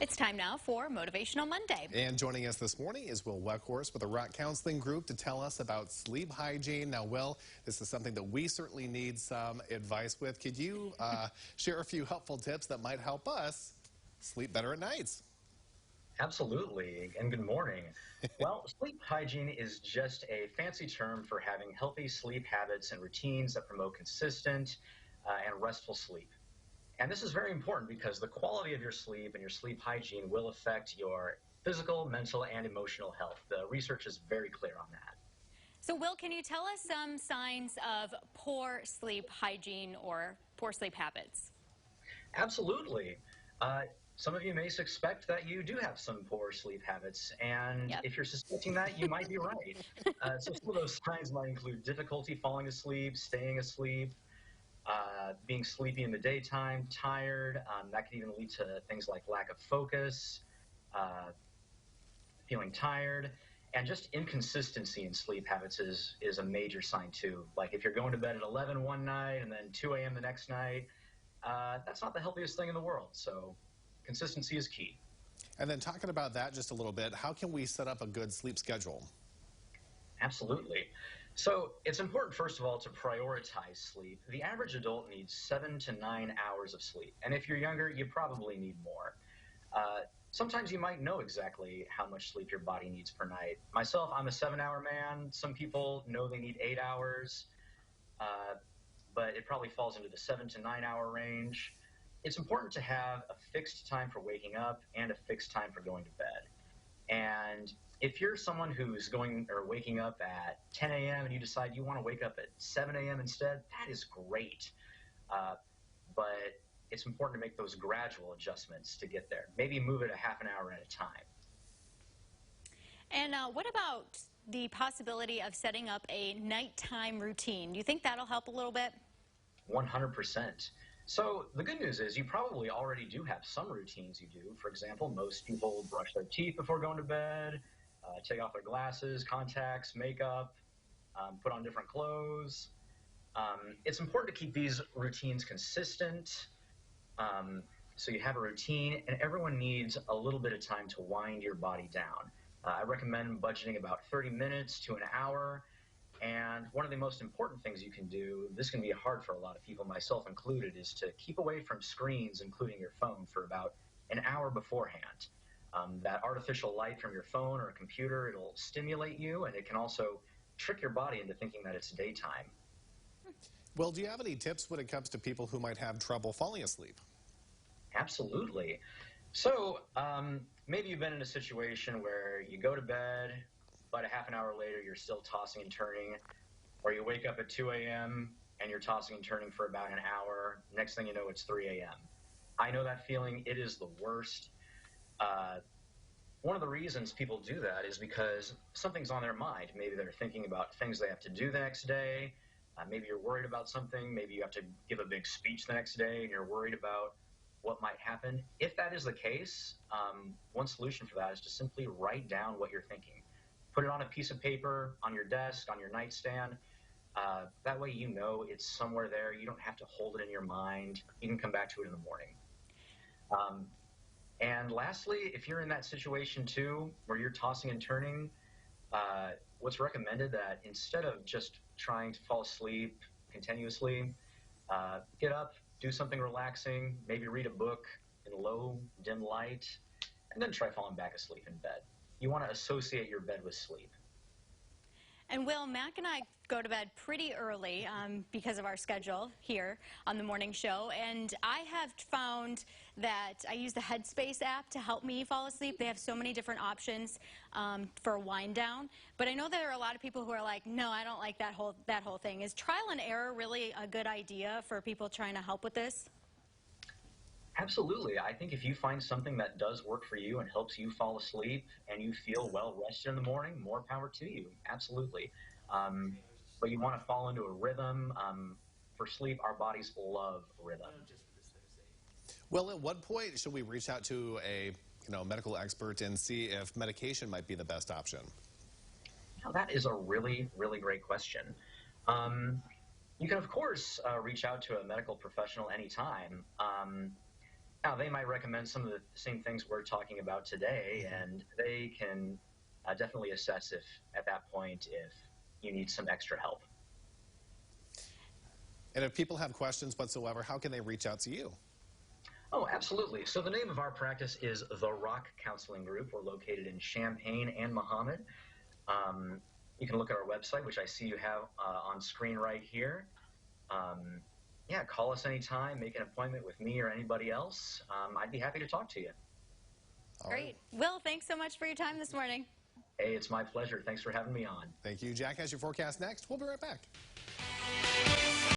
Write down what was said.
It's time now for Motivational Monday. And joining us this morning is Will Weckhorst with the Rock Counseling Group to tell us about sleep hygiene. Now, Will, this is something that we certainly need some advice with. Could you share a few helpful tips that might help us sleep better at nights? Absolutely, and good morning. Well, sleep hygiene is just a fancy term for having healthy sleep habits and routines that promote consistent and restful sleep. And this is very important because the quality of your sleep and your sleep hygiene will affect your physical, mental, and emotional health. The research is very clear on that. So, Will, can you tell us some signs of poor sleep hygiene or poor sleep habits? Absolutely. Uh, some of you may suspect that you do have some poor sleep habits, and Yep. if you're suspecting that, you might be right. So some of those signs might include difficulty falling asleep, staying asleep, being sleepy in the daytime, tired. That could even lead to things like lack of focus, uh, feeling tired, and just inconsistency in sleep habits is a major sign too. Like if you're going to bed at 11 one night and then 2 a.m. the next night, that's not the healthiest thing in the world. So consistency is key. And then talking about that just a little bit, how can we set up a good sleep schedule? Absolutely. So it's important, first of all, to prioritize sleep. The average adult needs 7 to 9 hours of sleep. And if you're younger, you probably need more. Uh, Sometimes you might know exactly how much sleep your body needs per night. Myself, I'm a 7 hour man. Some people know they need 8 hours, uh, but it probably falls into the 7 to 9 hour range. It's important to have a fixed time for waking up and a fixed time for going to bed. And if you're someone who's going or waking up at 10 a.m. and you decide you want to wake up at 7 a.m. instead, that is great. Uh, but it's important to make those gradual adjustments to get there. Maybe move it a half an hour at a time. And what about the possibility of setting up a nighttime routine? Do you think that'll help a little bit? 100%. So the good news is you probably already do have some routines you do. For example, most people brush their teeth before going to bed, take off their glasses, contacts, makeup, put on different clothes. It's important to keep these routines consistent. So you have a routine, and everyone needs a little bit of time to wind your body down. I recommend budgeting about 30 minutes to an hour. And one of the most important things you can do, this can be hard for a lot of people, myself included, is to keep away from screens, including your phone, for about an hour beforehand. That artificial light from your phone or a computer, it'll stimulate you, and it can also trick your body into thinking that it's daytime. Well, do you have any tips when it comes to people who might have trouble falling asleep? Absolutely. So maybe you've been in a situation where you go to bed, but a half an hour later you're still tossing and turning, or you wake up at 2 a.m. and you're tossing and turning for about an hour. Next thing you know, it's 3 a.m. I know that feeling. It is the worst. Uh, One of the reasons people do that is because something's on their mind. Maybe they're thinking about things they have to do the next day. Maybe you're worried about something. Maybe you have to give a big speech the next day and you're worried about what might happen. If that is the case, one solution for that is to simply write down what you're thinking. Put it on a piece of paper, on your desk, on your nightstand. That way you know it's somewhere there. You don't have to hold it in your mind. You can come back to it in the morning. And lastly, if you're in that situation too, where you're tossing and turning, what's recommended that instead of just trying to fall asleep continuously, get up, do something relaxing, maybe read a book in low, dim light, and then try falling back asleep in bed. You want to associate your bed with sleep. And Will, Mac and I go to bed pretty early because of our schedule here on the morning show. And I have found that I use the Headspace app to help me fall asleep. They have so many different options for wind down. But I know there are a lot of people who are like, no, I don't like that whole thing. Is trial and error really a good idea for people trying to help with this? Absolutely. I think if you find something that does work for you and helps you fall asleep and you feel well rested in the morning, more power to you. Absolutely. But you want to fall into a rhythm. For sleep, our bodies love rhythm. Well, at what point should we reach out to a medical expert and see if medication might be the best option? Now, that is a really, really great question. You can, of course, reach out to a medical professional anytime. Now, they might recommend some of the same things we're talking about today, and they can definitely assess if, at that point, if you need some extra help. And if people have questions whatsoever, how can they reach out to you? Oh, absolutely. So the name of our practice is The Rock Counseling Group. We're located in Champaign and Mahomet. You can look at our website, which I see you have on screen right here. Yeah, call us anytime, make an appointment with me or anybody else. I'd be happy to talk to you. All Great. right. Will, thanks so much for your time this morning. Hey, it's my pleasure. Thanks for having me on. Thank you. Jack has your forecast next. We'll be right back.